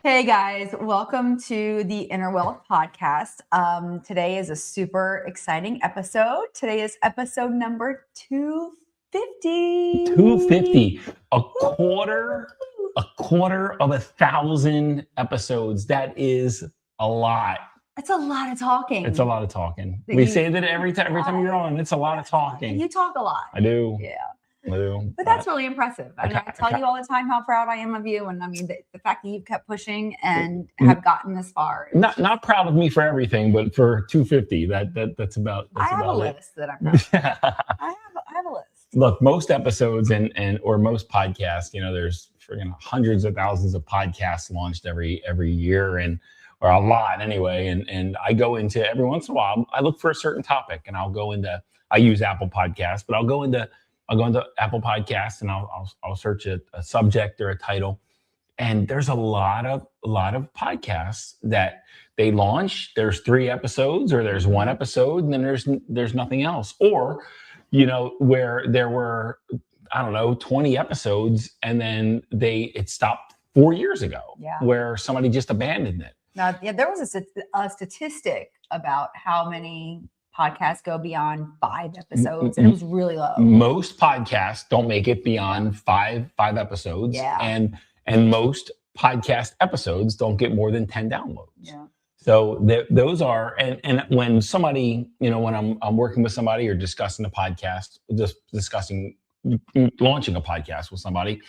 Hey guys, welcome to the Inner Wealth Podcast. Today is a super exciting episode. Today is episode number 250. 250, a quarter of 1,000 episodes. That is a lot. It's a lot of talking. It's a lot of talking. We say that every time you're on. It's a lot of talking. You talk a lot. I do. Yeah. I do. But that's really impressive. I tell you all the time how proud I am of you. And I mean, the fact that you've kept pushing and have gotten this far. Not proud of me for everything, but for 250, that's about I have about a list that I'm proud of. I have a list. Look, most episodes or most podcasts, there's hundreds of thousands of podcasts launched every year, or a lot anyway. And I go into, every once in a while, I look for a certain topic, and I use Apple Podcasts, but I'll go into Apple Podcasts and I'll search a subject or a title. And there's a lot of podcasts that they launch. There's 3 episodes, or there's 1 episode, and then there's nothing else. Or, where there were, 20 episodes, and then it stopped 4 years ago, where somebody just abandoned it. Now, there was a statistic about how many podcasts go beyond 5 episodes, and it was really low. Most podcasts don't make it beyond five episodes, and most podcast episodes don't get more than 10 downloads. Yeah. So those are, and when somebody, when I'm working with somebody or discussing a podcast, launching a podcast with somebody,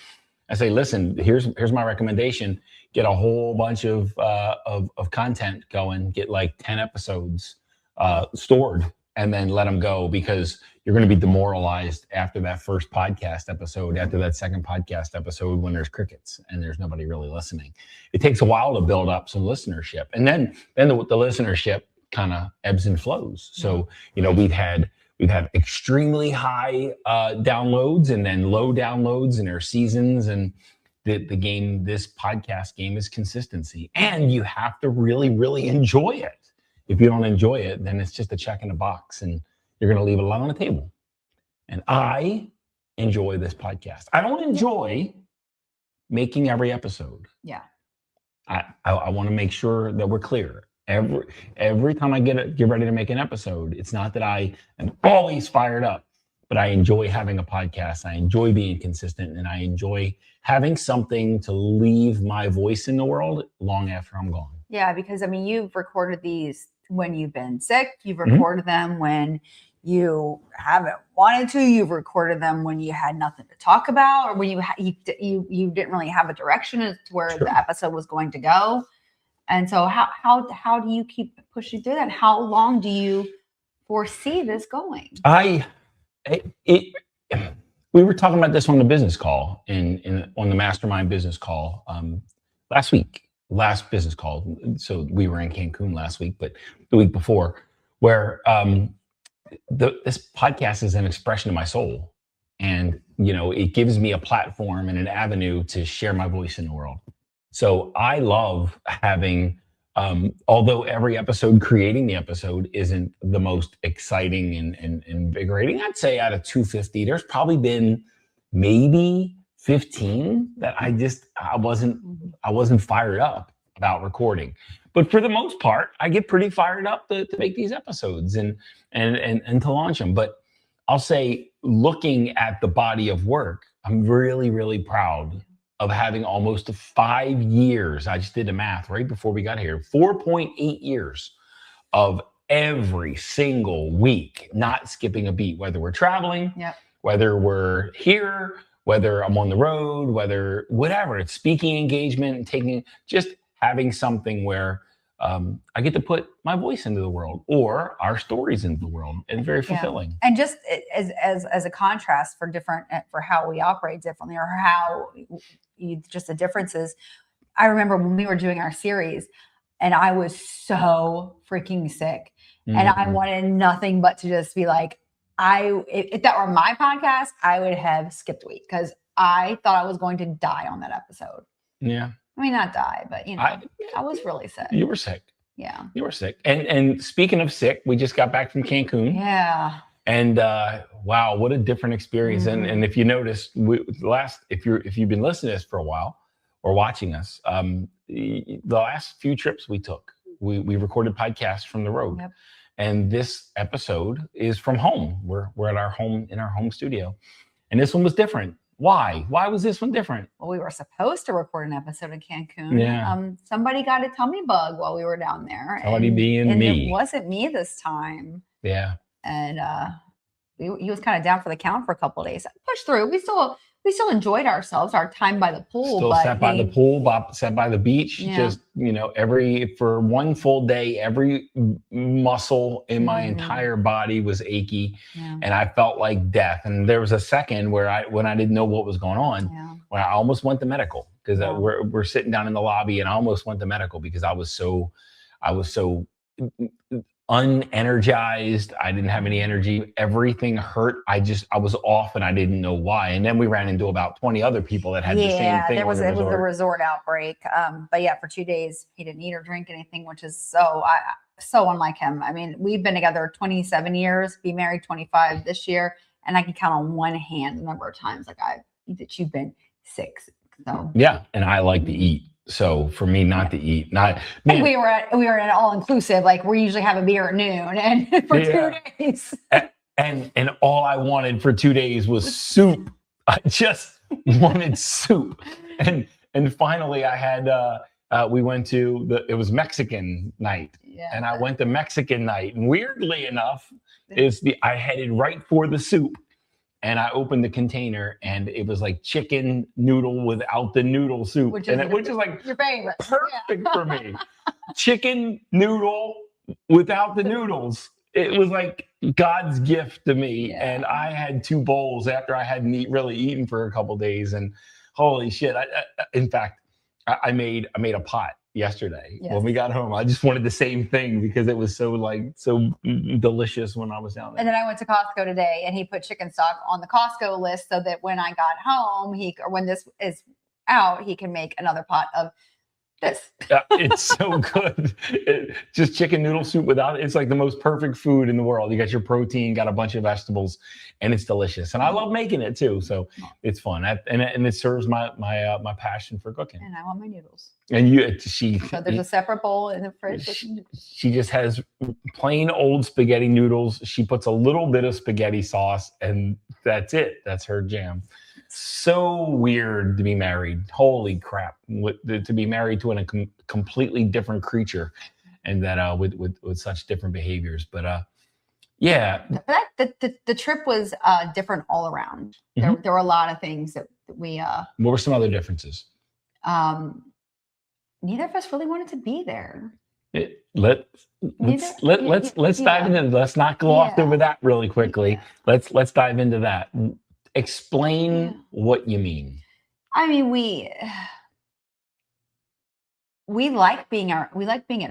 I say, listen, here's my recommendation: get a whole bunch of content going, get like 10 episodes stored, and then let them go, because you're going to be demoralized after that first podcast episode, after that second podcast episode, when there's crickets and there's nobody really listening. It takes a while to build up some listenership, and then the listenership kind of ebbs and flows. So we've had extremely high downloads, and then low downloads, and there are seasons. And this podcast game is consistency, and you have to really, really enjoy it. If you don't enjoy it, then it's just a check in a box, and you're going to leave it a lot on the table. And I enjoy this podcast. I don't enjoy making every episode. Yeah. I want to make sure that we're clear. Every time I get ready to make an episode, it's not that I am always fired up, but I enjoy having a podcast. I enjoy being consistent, and I enjoy having something to leave my voice in the world long after I'm gone. Yeah, because you've recorded these when you've been sick. You've recorded them when you haven't wanted to. You've recorded them when you had nothing to talk about, or when you didn't really have a direction as to where the episode was going to go. And so how do you keep pushing through that? How long do you foresee this going? We were talking about this on the business call, on the mastermind business call last week. Last business call. So we were in Cancun last week, but the week before, where this podcast is an expression of my soul, and it gives me a platform and an avenue to share my voice in the world. So I love having, although every episode, creating the episode isn't the most exciting and invigorating, I'd say out of 250, there's probably been maybe 15 that I wasn't fired up about recording. But for the most part, I get pretty fired up to make these episodes and to launch them. But I'll say, looking at the body of work, I'm really, really proud of having almost 5 years. I just did the math right before we got here. 4.8 years of every single week, not skipping a beat, whether we're traveling, whether we're here, whether I'm on the road, whatever, it's speaking engagement, and just having something where I get to put my voice into the world, or our stories into the world. It's very fulfilling. Yeah. And just as a contrast for how we operate differently, or how just the differences. I remember when we were doing our series, and I was so freaking sick, and I wanted nothing but to just be like, if that were my podcast, I would have skipped a week, because I thought I was going to die on that episode. Yeah. Not die, but I was really sick. You were sick. Yeah. You were sick. And speaking of sick, we just got back from Cancun. Yeah. And wow, what a different experience. And if you noticed, if you've been listening to this for a while, or watching us, the last few trips we took, we recorded podcasts from the road. Yep. And this episode is from home. We're at our home, in our home studio. And this one was different. Why? Why was this one different? Well, we were supposed to record an episode in Cancun. Yeah. Somebody got a tummy bug while we were down there. Somebody being me. It wasn't me this time. Yeah. And he was kind of down for the count for a couple of days. Pushed through. We still enjoyed ourselves, our time by the pool. Still sat by the pool, sat by the beach. Yeah. Just, for one full day, every muscle in my entire body was achy. Yeah. And I felt like death. And there was a second when I didn't know what was going on, when I almost went to medical, because we're sitting down in the lobby, and I almost went to medical because I was so unenergized. I didn't have any energy. Everything hurt. I was off, and I didn't know why. And then we ran into about 20 other people that had the same thing. It was a resort outbreak. But yeah, for 2 days he didn't eat or drink anything, which is so unlike him. I mean, we've been together 27 years, be married 25 this year, and I can count on one hand the number of times that you've been sick. So yeah, and I like to eat. So for me not to eat, we were at an all inclusive, like we usually have a beer at noon, and for 2 days. And all I wanted for 2 days was soup. I just wanted soup. And finally I had we went to it was Mexican night. Yeah. And I went to Mexican night. And weirdly enough, I headed right for the soup. And I opened the container, and it was like chicken noodle without the noodle soup, which is like your favorite, perfect for me. Chicken noodle without the noodles. It was like God's gift to me. Yeah. And I had 2 bowls after I hadn't really eaten for a couple of days, and holy shit! In fact, I made a pot yesterday when we got home. I just wanted the same thing because it was so delicious when I was down there. And then I went to Costco today, and he put chicken stock on the Costco list so that when I got home, when this is out, he can make another pot of this. Yeah, it's so good. Just chicken noodle soup it's like the most perfect food in the world. You got your protein, got a bunch of vegetables, and it's delicious. And I love making it too, so it's fun. And it serves my passion for cooking. And I want my noodles. And so there's a separate bowl in the fridge. She just has plain old spaghetti noodles. She puts a little bit of spaghetti sauce, and that's it. That's her jam. So weird to be married. Holy crap! To be married to a completely different creature, and that with such different behaviors. But yeah, the trip was different all around. There were a lot of things that we. What were some other differences? Neither of us really wanted to be there. Let's dive into. Let's not gloss over that really quickly. Yeah. Let's dive into that. Explain what you mean. I mean, we like being at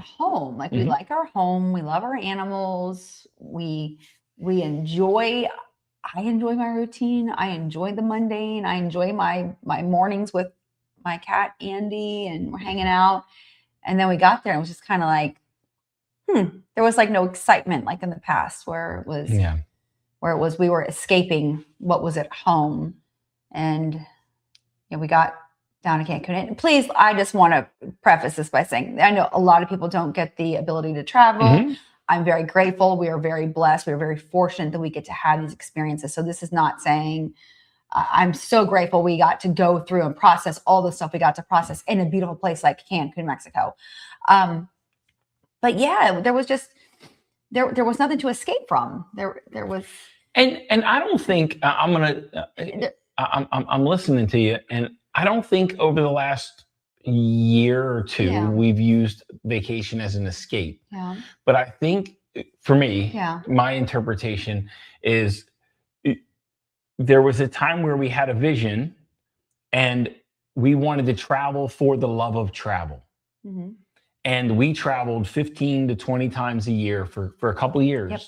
home. Like we like our home. We love our animals. I enjoy my routine. I enjoy the mundane. I enjoy my mornings with my cat Andy, and we're hanging out. And then we got there, and it was just kind of like, there was like no excitement like in the past where it was. Yeah. Where it was, we were escaping what was at home, and we got down to Cancun. And please, I just want to preface this by saying I know a lot of people don't get the ability to travel. I'm very grateful. We are very blessed. We are very fortunate that we get to have these experiences. So this is not saying I'm so grateful we got to go through and process all the stuff we got to process in a beautiful place like Cancun, Mexico. But yeah, there was just. There was nothing to escape from. There was, and I don't think I'm listening to you, and I don't think over the last year or two we've used vacation as an escape. Yeah. But I think for me, my interpretation is there was a time where we had a vision, and we wanted to travel for the love of travel. Mm-hmm. And we traveled 15 to 20 times a year for a couple of years. Yep.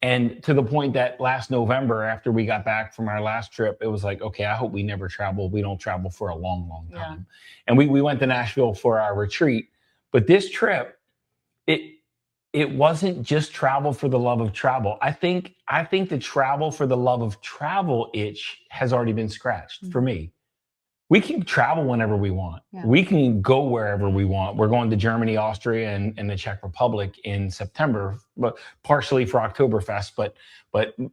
And to the point that last November, after we got back from our last trip, it was like, okay, I hope we never travel. We don't travel for a long, long time. Yeah. And we went to Nashville for our retreat. But this trip, it wasn't just travel for the love of travel. I think the travel for the love of travel itch has already been scratched for me. we can travel whenever we want. Yeah. We can go wherever we want. We're going to Germany, Austria, and the Czech Republic in September, but partially for Oktoberfest, but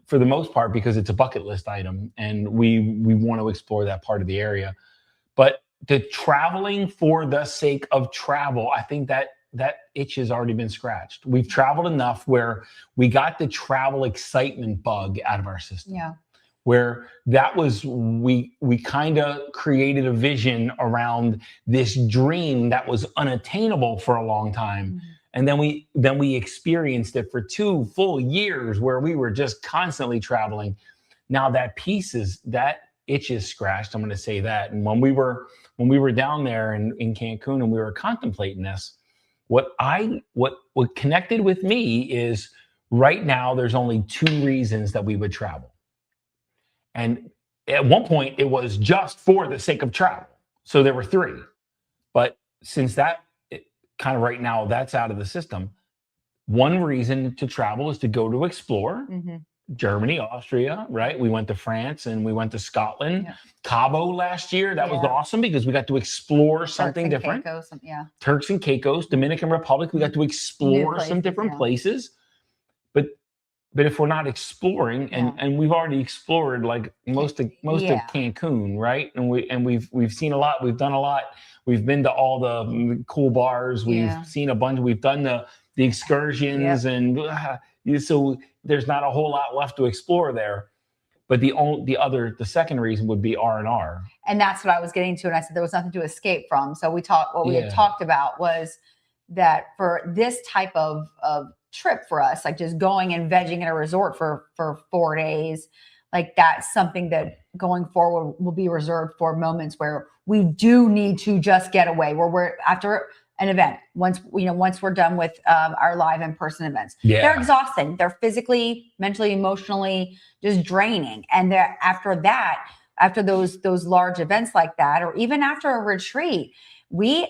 for the most part because it's a bucket list item, and we want to explore that part of the area. But the traveling for the sake of travel, I think that itch has already been scratched. We've traveled enough where we got the travel excitement bug out of our system. Yeah. Where that was, we kind of created a vision around this dream that was unattainable for a long time. Mm-hmm. And then we experienced it for 2 full years where we were just constantly traveling. Now that itch is scratched. I'm going to say that. And when we were down there in Cancun and we were contemplating this, what connected with me is right now there's only 2 reasons that we would travel. And at one point, it was just for the sake of travel. So there were 3. But since kind of right now, that's out of the system, one reason to travel is to go to explore. Mm-hmm. Germany, Austria, right? We went to France and we went to Scotland. Yeah. Cabo last year. That was awesome because we got to explore something different. Turks and Caicos, Dominican Republic. We got to explore some different places. But if we're not exploring, and we've already explored like most of Cancun, right? And we've seen a lot, we've done a lot. We've been to all the cool bars, we've seen a bunch, we've done the excursions, and so there's not a whole lot left to explore there. But the second reason would be R&R. And that's what I was getting to, and I said there was nothing to escape from. So we had talked about was that for this type of trip for us, like just going and vegging in a resort for 4 days, like that's something that going forward will be reserved for moments where we do need to just get away, where we're after an event, once we're done with our live in-person events. They're exhausting. They're physically, mentally, emotionally just draining. And after those large events like that, or even after a retreat, we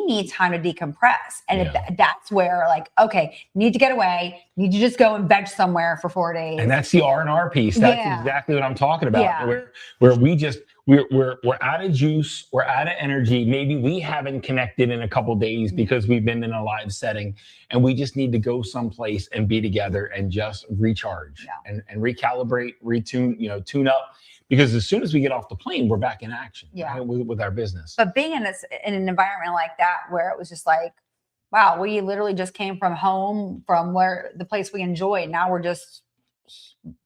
need time to decompress. And that's where, like, okay, need to get away, need to just go and veg somewhere for 4 days. And that's the R&R piece. That's exactly what I'm talking about. Yeah. Where we're out of juice, we're out of energy. Maybe we haven't connected in a couple of days because we've been in a live setting, and we just need to go someplace and be together and just recharge and recalibrate, retune, tune up. Because as soon as we get off the plane, we're back in action right, with our business. But being in an environment like that, where it was just like, wow, we literally just came from home, from the place we enjoy. Now we're just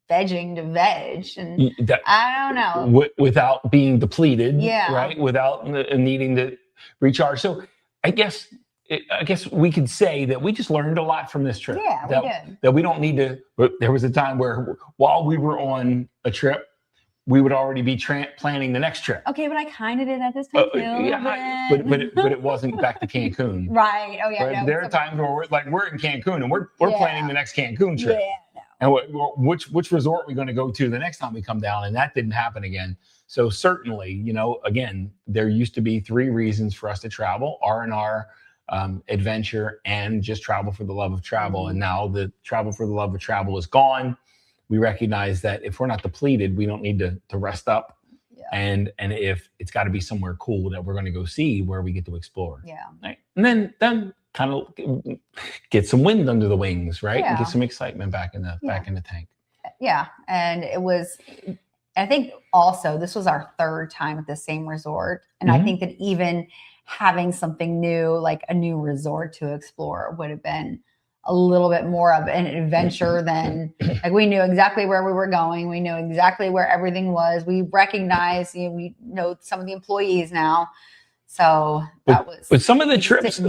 vegging to veg. And I don't know. Without being depleted, right? Without needing to recharge. So I guess we could say that we just learned a lot from this trip. Yeah, we did. That we don't need to. There was a time where while we were on a trip, we would already be planning the next trip. Okay, but I kind of did at this time too. But it wasn't back to Cancun. Right. Oh yeah. Right? No, there are times where we're in Cancun and we're planning the next Cancun trip. Yeah. No. And which resort are we going to go to the next time we come down? And that didn't happen again. So certainly, again, there used to be 3 reasons for us to travel: R&R, adventure, and just travel for the love of travel. Mm-hmm. And now the travel for the love of travel is gone. We recognize that if we're not depleted, we don't need to rest up. Yeah. And if it's got to be somewhere cool that we're going to go see, where we get to explore. Yeah. Right? And then kind of get some wind under the wings, right? Yeah. And get some excitement back in the tank. Yeah. And it was, I think also this was our 3rd time at the same resort. And I think that even having something new, like a new resort to explore, would have been a little bit more of an adventure than, like, we knew exactly where we were going. We knew exactly where everything was. We recognized, we know some of the employees now. So but some of the trips,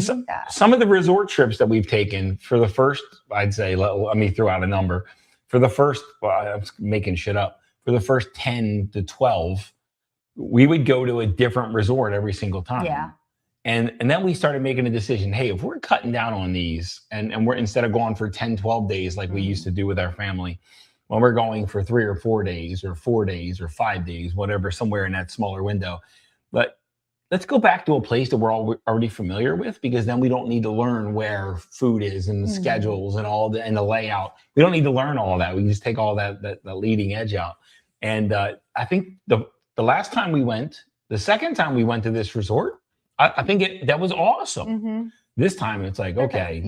some of the resort trips that we've taken for the first, I'd say, let me throw out a number. For the first, I'm making shit up. For the first 10 to 12, we would go to a different resort every single time. Yeah. And then we started making a decision, hey, if we're cutting down on these and we're, instead of going for 10, 12 days like we used to do with our family, when we're going for 3 or 4 days or 4 days or 5 days, whatever, somewhere in that smaller window. But let's go back to a place that we're already familiar with, because then we don't need to learn where food is and the schedules and and the layout. We don't need to learn all that. We can just take all that leading edge out. And I think the last time we went The second time we went to this resort, I think that was awesome. This time it's like, okay,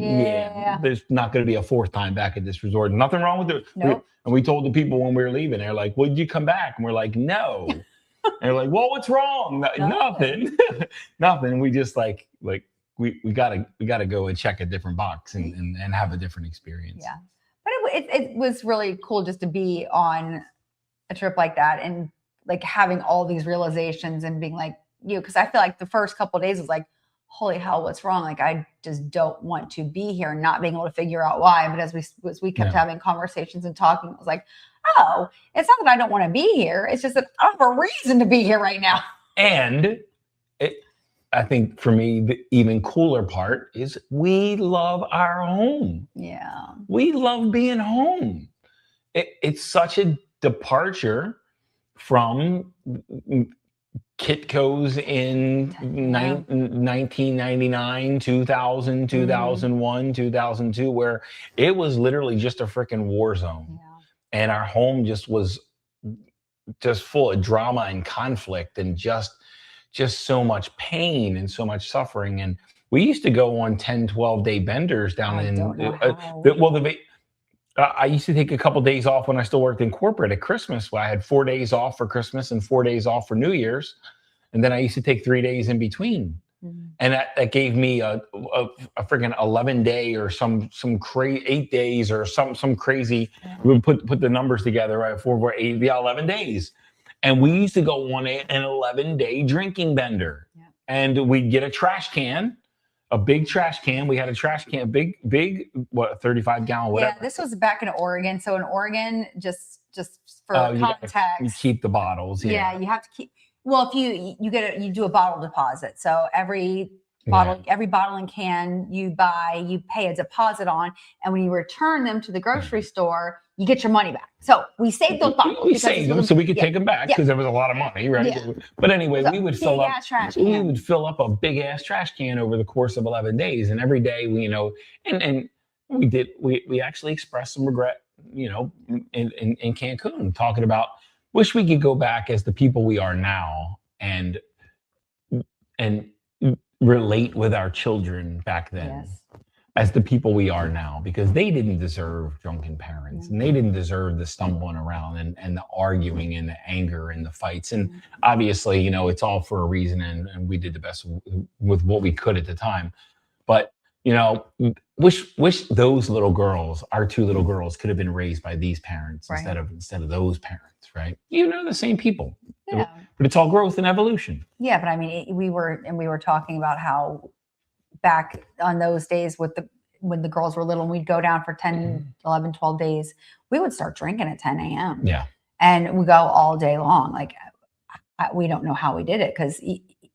there's not going to be a fourth time back at this resort. Nothing wrong with it. Nope. And we told the people when we were leaving, they're like, well, did you come back? And we're like, no. And they're like, well, what's wrong? Nothing. Nothing. We just we gotta go and check a different box and have a different experience. Yeah. But it was really cool just to be on a trip like that and like having all these realizations and being like, because I feel like the first couple of days was like, holy hell, what's wrong? Like, I just don't want to be here, not being able to figure out why. But as we kept having conversations and talking, I was like, oh, it's not that I don't want to be here. It's just that I don't have a reason to be here right now. And I think for me, the even cooler part is we love our home. Yeah. We love being home. It's such a departure from Kitco's in 1999, 2000, 2001, 2002, where it was literally just a freaking war zone. Yeah. And our home just was just full of drama and conflict and just so much pain and so much suffering. And we used to go on 10, 12-day benders down I used to take a couple of days off when I still worked in corporate at Christmas. I had 4 days off for Christmas and 4 days off for New Year's. And then I used to take 3 days in between. And that gave me a freaking 11-day or some crazy 8 days or some crazy, we would put the numbers together, right? 4, 8, 11 days. And we used to go on an 11-day drinking bender. Yeah. And we'd get a trash can, a big trash can. We had a trash can, big, 35-gallon, whatever. Yeah, this was back in Oregon. So in Oregon, just for context, you keep the bottles. Yeah, you have to keep. Well, if you do a bottle deposit. So every bottle and can you buy, you pay a deposit on, and when you return them to the grocery store, you get your money back. So we saved those bottles. We saved them so we could take them back because there was a lot of money, right? Yeah. But anyway, we would fill up a big ass trash can over the course of 11 days, and every day we, and we actually expressed some regret, in Cancun, talking about wish we could go back as the people we are now and relate with our children back then as the people we are now, because they didn't deserve drunken parents and they didn't deserve the stumbling around and the arguing and the anger and the fights. And obviously, it's all for a reason, and we did the best with what we could at the time. But wish those little girls, our 2 little girls, could have been raised by these parents instead of those parents, right? The same people. Yeah. But it's all growth and evolution. Yeah, but I mean, we were talking about how back on those days when the girls were little and we'd go down for 10, 11, 12 days, we would start drinking at 10 a.m. Yeah. And we go all day long. Like, we don't know how we did it, because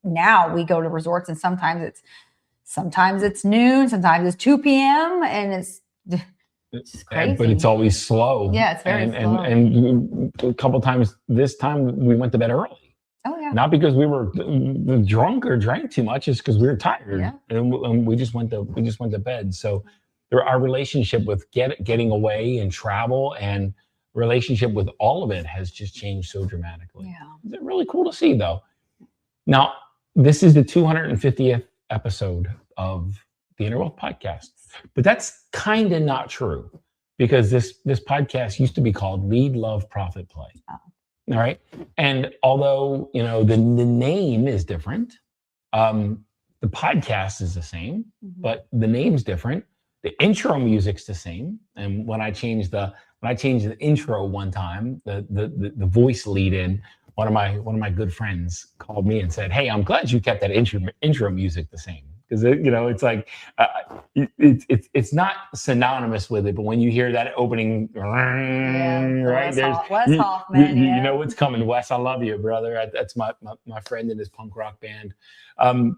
now we go to resorts and sometimes it's noon, sometimes it's 2 p.m. and it's just crazy. But it's always slow. Yeah, it's very slow. And a couple times this time we went to bed early. Oh yeah. Not because we were drunk or drank too much, it's because we were tired. Yeah. And we just went to bed. So our relationship with getting away and travel and relationship with all of it has just changed so dramatically. Yeah. It's really cool to see, though. Now, this is the 250th episode of the Inner Wealth Podcast, but that's kind of not true, because this podcast used to be called Lead, Love, Profit, Play. Oh. All right. And although, the name is different, the podcast is the same, but the name's different. The intro music's the same. And when I changed the intro one time, the voice lead in, one of my good friends called me and said, "Hey, I'm glad you kept that intro music the same." Because it's like it's not synonymous with it, but when you hear that opening, right there's Wes Hoffman, you know what's coming. Wes, I love you, brother. That's my friend in his punk rock band.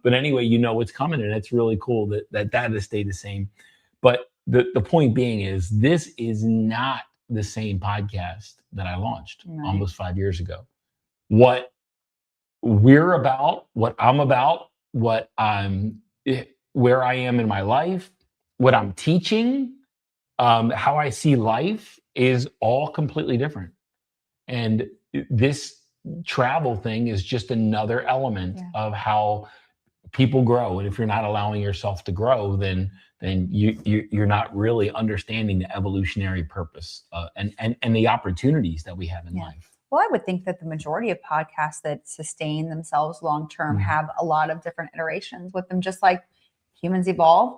But anyway, you know what's coming, and it's really cool that has stayed the same. But the point being is, this is not the same podcast that I launched almost 5 years ago. What we're about, what I'm about, what where I am in my life, what I'm teaching, how I see life is all completely different. And this travel thing is just another element of how people grow. And if you're not allowing yourself to grow, then you're not really understanding the evolutionary purpose and the opportunities that we have in life. Well, I would think that the majority of podcasts that sustain themselves long term have a lot of different iterations with them, just like humans evolve,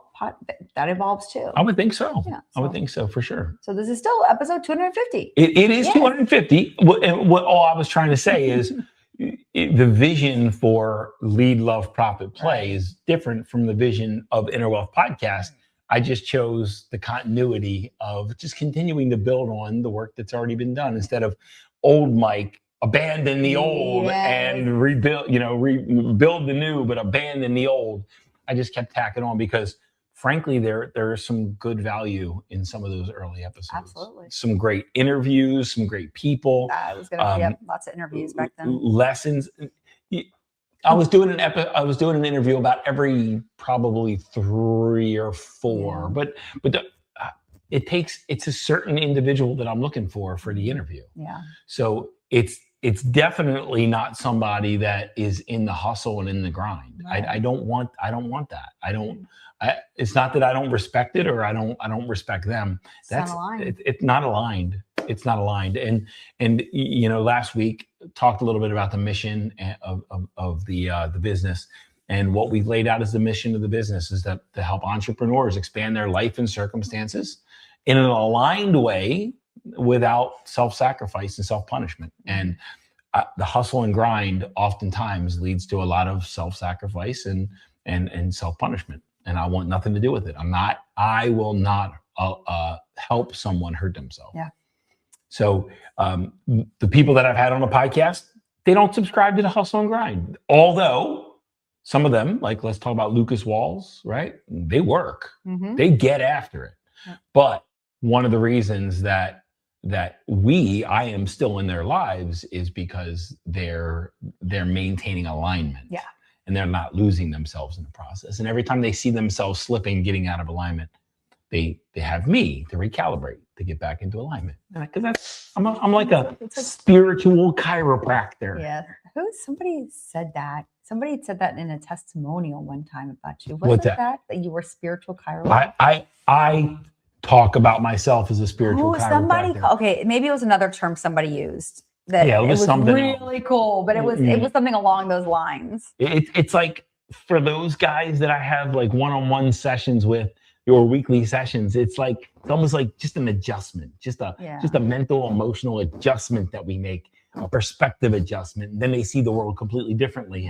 that evolves too. I would think so. Yeah, I would think so for sure. So this is still episode 250. It is 250. What all I was trying to say is the vision for Lead, Love, Profit, Play is different from the vision of Inner Wealth Podcast. I just chose the continuity of just continuing to build on the work that's already been done instead of old Mike, abandon the old and rebuild, build the new, but abandon the old. I just kept tacking on because frankly, there is some good value in some of those early episodes. Absolutely. Some great interviews, some great people. I was going to lots of interviews back then. Lessons. I was doing an interview about every probably 3 or 4, but it's a certain individual that I'm looking for the interview. Yeah. So it's definitely not somebody that is in the hustle and in the grind. Right. I don't want that. It's not that I don't respect it or I don't respect them. It's not aligned. It's not aligned. And last week talked a little bit about the mission of the business, and what we've laid out as the mission of the business is that to help entrepreneurs expand their life and circumstances in an aligned way without self-sacrifice and self-punishment. And the hustle and grind oftentimes leads to a lot of self-sacrifice and self-punishment. And I want nothing to do with it. I will not help someone hurt themselves. Yeah. So the people that I've had on the podcast, they don't subscribe to the hustle and grind. Although some of them, like let's talk about Lucas Walls, right? They work. Mm-hmm. They get after it. Yeah. But one of the reasons that I am still in their lives is because they're maintaining alignment. Yeah. And they're not losing themselves in the process. And every time they see themselves slipping, getting out of alignment, they have me to recalibrate, to get back into alignment. Because I'm like a spiritual chiropractor. Yeah. Somebody said that. Somebody said that in a testimonial one time about you. What's that you were spiritual chiropractor? I talk about myself as a spiritual chiropractor. Okay, maybe it was another term somebody used. It was really cool, but it was something along those lines. It's like for those guys that I have like one-on-one sessions with, or weekly sessions, it's almost like just an adjustment, just a mental, emotional adjustment that we make, a perspective adjustment. And then they see the world completely differently,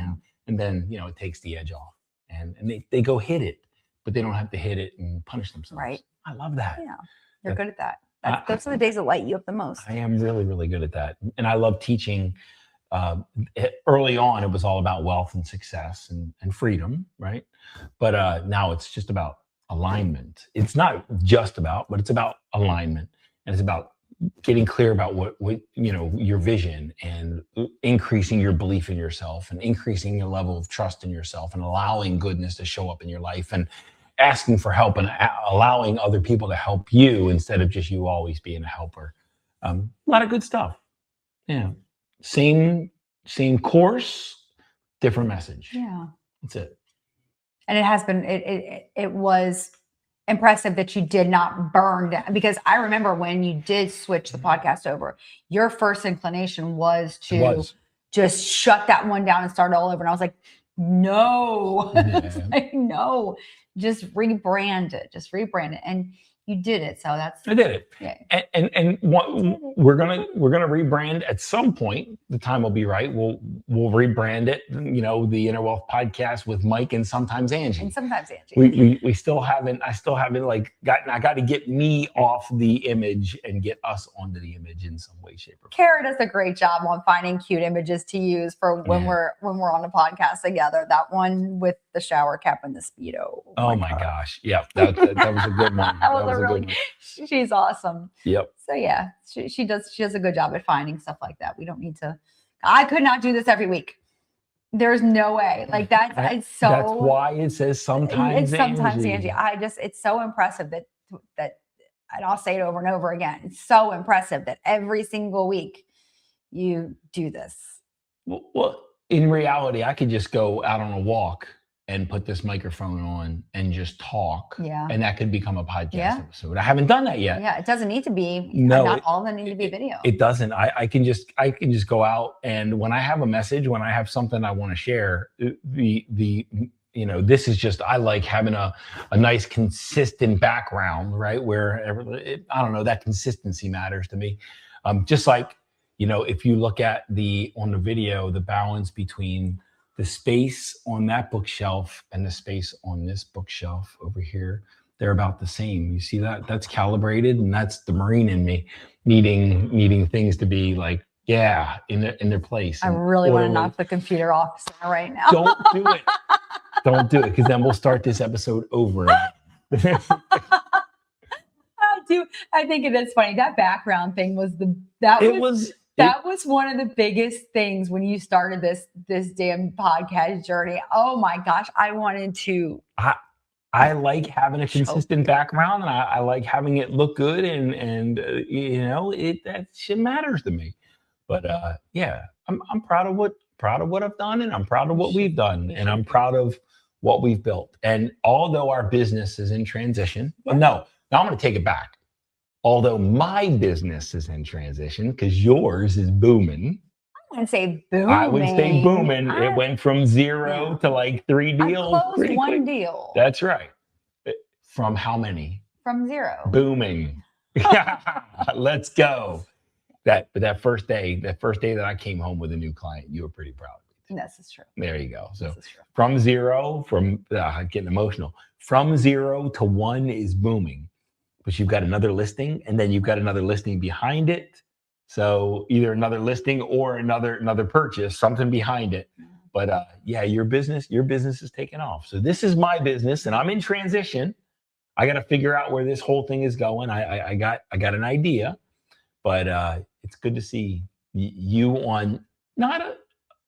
and then it takes the edge off, and they go hit it, but they don't have to hit it and punish themselves. Right. I love that. Yeah, you're good at that. Those are the days that light you up the most. I am really, really good at that. And I love teaching. Early on, it was all about wealth and success and freedom, right? But now it's just about alignment. It's not just about, but it's about alignment. And it's about getting clear about what your vision, and increasing your belief in yourself, and increasing your level of trust in yourself, and allowing goodness to show up in your life, and asking for help and allowing other people to help you instead of just you always being a helper. A lot of good stuff. Yeah. Same course, different message. Yeah. That's it. And it has been, it was impressive that you did not burn down, because I remember when you did switch the podcast over, your first inclination was to just shut that one down and start all over. And I was like, no, no. Just rebrand it. And you did it. So I did it. Yeah. And we're gonna rebrand at some point. The time will be right. We'll rebrand it. The Inner Wealth Podcast with Mike and sometimes Angie. We still haven't. I still haven't I got to get me off the image and get us onto the image in some way, shape, or form. Kara does a great job on finding cute images to use for when we're on a podcast together. That one with the shower cap and the Speedo. Oh my gosh. Yeah. That was a good one. That was a good one. She's awesome. Yep. So yeah, she does a good job at finding stuff like that. We don't need to. I could not do this every week. There's no way. That's why it says sometimes. It's sometimes Angie. It's so impressive that, and I'll say it over and over again. It's so impressive that every single week you do this. Well, in reality, I could just go out on a walk and put this microphone on and just talk. Yeah. And that could become a podcast Yeah. episode. I haven't done that yet. Yeah, it doesn't need to be. No, Not all of them need to be video. It doesn't. I can just go out, and when I have a message, when I have something I want to share, this is just, I like having a nice consistent background, right? Where I don't know, that consistency matters to me. Just like, if you look at on the video, the balance between the space on that bookshelf and the space on this bookshelf over here, they're about the same. You see that? That's calibrated, and that's the Marine in me needing things to be like, in their place. I really want to knock the computer off right now. Don't do it. Don't do it, because then we'll start this episode over. I think it is funny. That background thing was that was one of the biggest things when you started this damn podcast journey. Oh my gosh, I wanted to. I like having a consistent background, and I like having it look good, and that shit matters to me. But I'm proud of what I've done, and I'm proud of what we've done, and I'm proud of what we've built. And although our business is in transition, now I'm going to take it back. Although my business is in transition, because yours is booming. I wouldn't say booming. I would say booming. It went from 0 to like 3 deals. I closed one deal. That's right. From how many? From 0. Booming. Let's go. That first day that I came home with a new client, you were pretty proud of me. This is true. There you go. So from 0, getting emotional. From 0 to 1 is booming. But you've got another listing, and then you've got another listing behind it. So either another listing or another purchase, something behind it. But your business is taking off. So this is my business, and I'm in transition. I got to figure out where this whole thing is going. I got an idea, but it's good to see you on not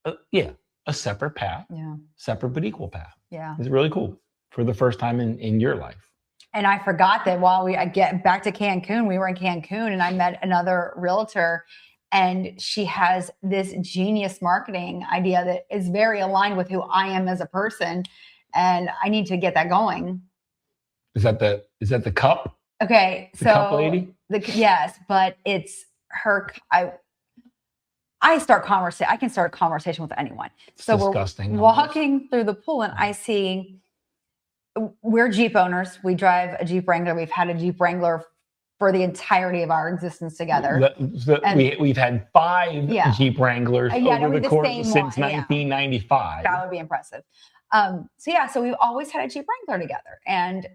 a separate path, separate but equal path. Yeah, it's really cool for the first time in your life. And I forgot that while I get back to Cancun, we were in Cancun, and I met another realtor, and she has this genius marketing idea that is very aligned with who I am as a person, and I need to get that going. Is that the cup? Okay, the cup lady? Yes, but it's her. I can start a conversation with anyone. It's disgusting. We're walking through the pool, and I see. We're Jeep owners. We drive a Jeep Wrangler. We've had a Jeep Wrangler for the entirety of our existence together. We've had 5 Jeep Wranglers over the course since 1995. That would be impressive. So we've always had a Jeep Wrangler together. And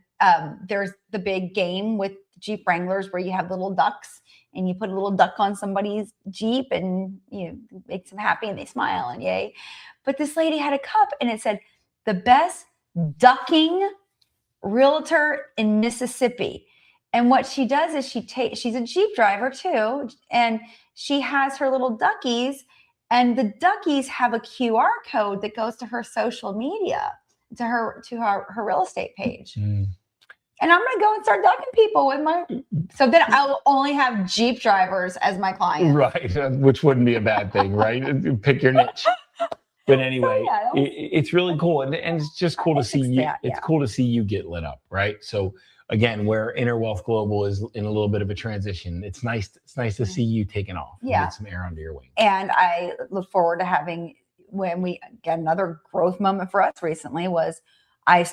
there's the big game with Jeep Wranglers where you have little ducks, and you put a little duck on somebody's Jeep, and makes them happy, and they smile, and yay. But this lady had a cup, and it said, "The best ducking realtor in Mississippi." And what she does is she's a Jeep driver too, and she has her little duckies, and the duckies have a QR code that goes to her social media, to her real estate page. And I'm going to go and start ducking people so then I'll only have Jeep drivers as my clients. Right, which wouldn't be a bad thing, right? Pick your niche. But anyway, it's really cool, and it's just cool to see you. It's cool to see you get lit up, right? So again, where Inner Wealth Global is in a little bit of a transition, it's nice to see you taking off. And get some air under your wings. And I look forward to having, when we get another growth moment for us recently was I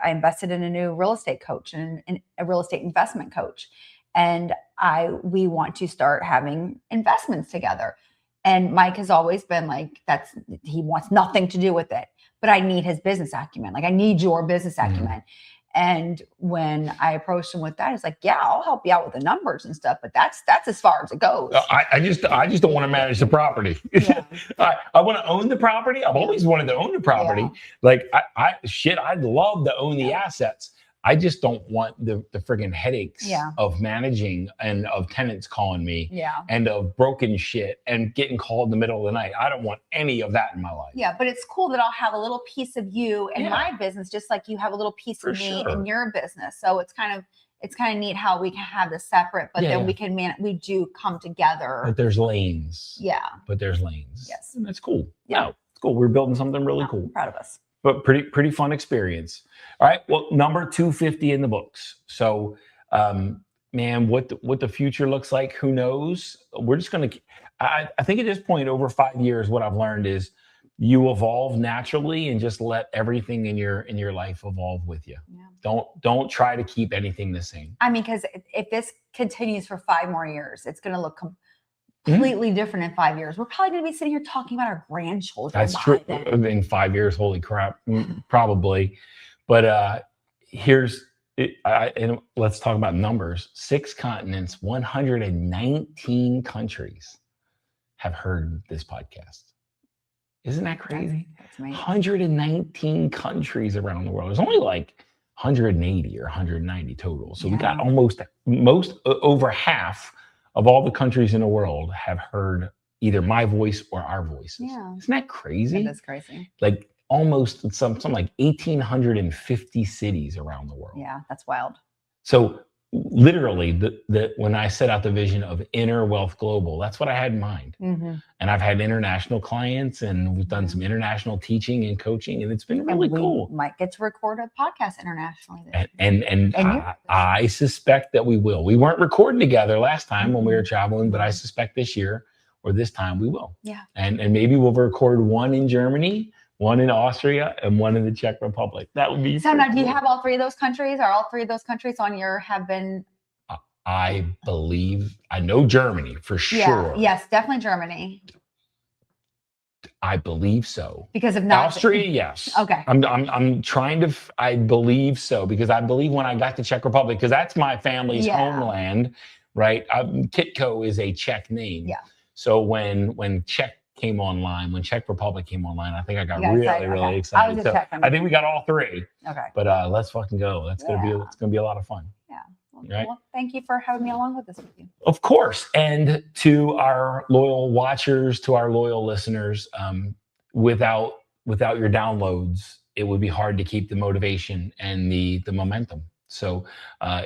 invested in a new real estate coach and a real estate investment coach, and we want to start having investments together. And Mike has always been like, he wants nothing to do with it, but I need his business acumen. Like, I need your business acumen. And when I approached him with that, it's like, I'll help you out with the numbers and stuff, but that's as far as it goes. I just don't want to manage the property. I want to own the property. I've always wanted to own the property. Like I'd love to own the assets. I just don't want the friggin' headaches of managing and of tenants calling me and of broken shit and getting called in the middle of the night. I don't want any of that in my life. Yeah, but it's cool that I'll have a little piece of you in my business, just like you have a little piece of me in your business. So it's kind of, it's kind of neat how we can have this separate, but then we can we do come together. But there's lanes. Yeah. But there's lanes. Yes. And that's cool. Yeah. No, it's cool. We're building something really cool. I'm proud of us. But pretty fun experience. All right. Well, number 250 in the books. So, man, what the future looks like, who knows? We're just going to, I think at this point, over 5 years, what I've learned is you evolve naturally and just let everything in your life evolve with you. Yeah. Don't try to keep anything the same. I mean, because if this continues for 5 more years, it's going to look completely different in 5 years. We're probably going to be sitting here talking about our grandchildren. That's true. Then. In 5 years, holy crap, probably. But and let's talk about numbers. 6 continents, 119 countries have heard this podcast. Isn't that crazy? That's amazing. 119 countries around the world. There's only like 180 or 190 total. So we got over half of all the countries in the world have heard either my voice or our voices. Yeah. Isn't that crazy? That is crazy. Like almost something like 1,850 cities around the world. Yeah, that's wild. So literally, when I set out the vision of Inner Wealth Global, that's what I had in mind. Mm-hmm. And I've had international clients, and we've done some international teaching and coaching, and it's been really cool. Might get to record a podcast internationally. And I suspect that we will. We weren't recording together last time when we were traveling, but I suspect this year or this time we will. Yeah. And maybe we'll record one in Germany, one in Austria, and one in the Czech Republic. That would be so. Now, do you have all 3 of those countries? Are all 3 of those countries on your have been? I believe I know Germany for sure. Yeah, yes, definitely Germany. I believe so. Because if not, Austria, yes. Okay. I'm trying to. I believe so because I believe when I got to Czech Republic, because that's my family's homeland, right? Titko is a Czech name. Yeah. So when Czech came online, when Czech Republic came online, I think I got really excited. I think we got all 3. Okay. But let's fucking go. It's gonna be a lot of fun. Yeah. Right? Well, thank you for having me along with this with you. Of course. And to our loyal watchers, to our loyal listeners, without your downloads, it would be hard to keep the motivation and the momentum. So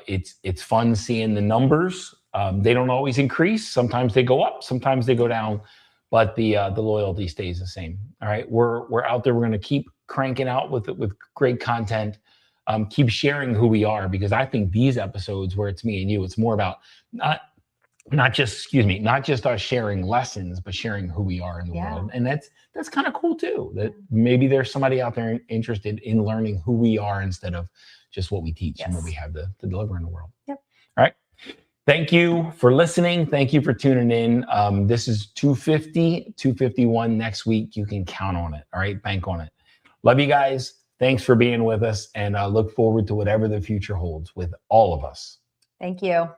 it's fun seeing the numbers. They don't always increase. Sometimes they go up, sometimes they go down, but the loyalty stays the same. All right. We're out there. We're going to keep cranking out with great content. Keep sharing who we are, because I think these episodes where it's me and you, it's more about not just us sharing lessons, but sharing who we are in the world. And that's kind of cool too, that maybe there's somebody out there interested in learning who we are instead of just what we teach and what we have to deliver in the world. Yep. All right. Thank you for listening. Thank you for tuning in. This is 250, 251 next week. You can count on it. All right. Bank on it. Love you guys. Thanks for being with us, and I look forward to whatever the future holds with all of us. Thank you.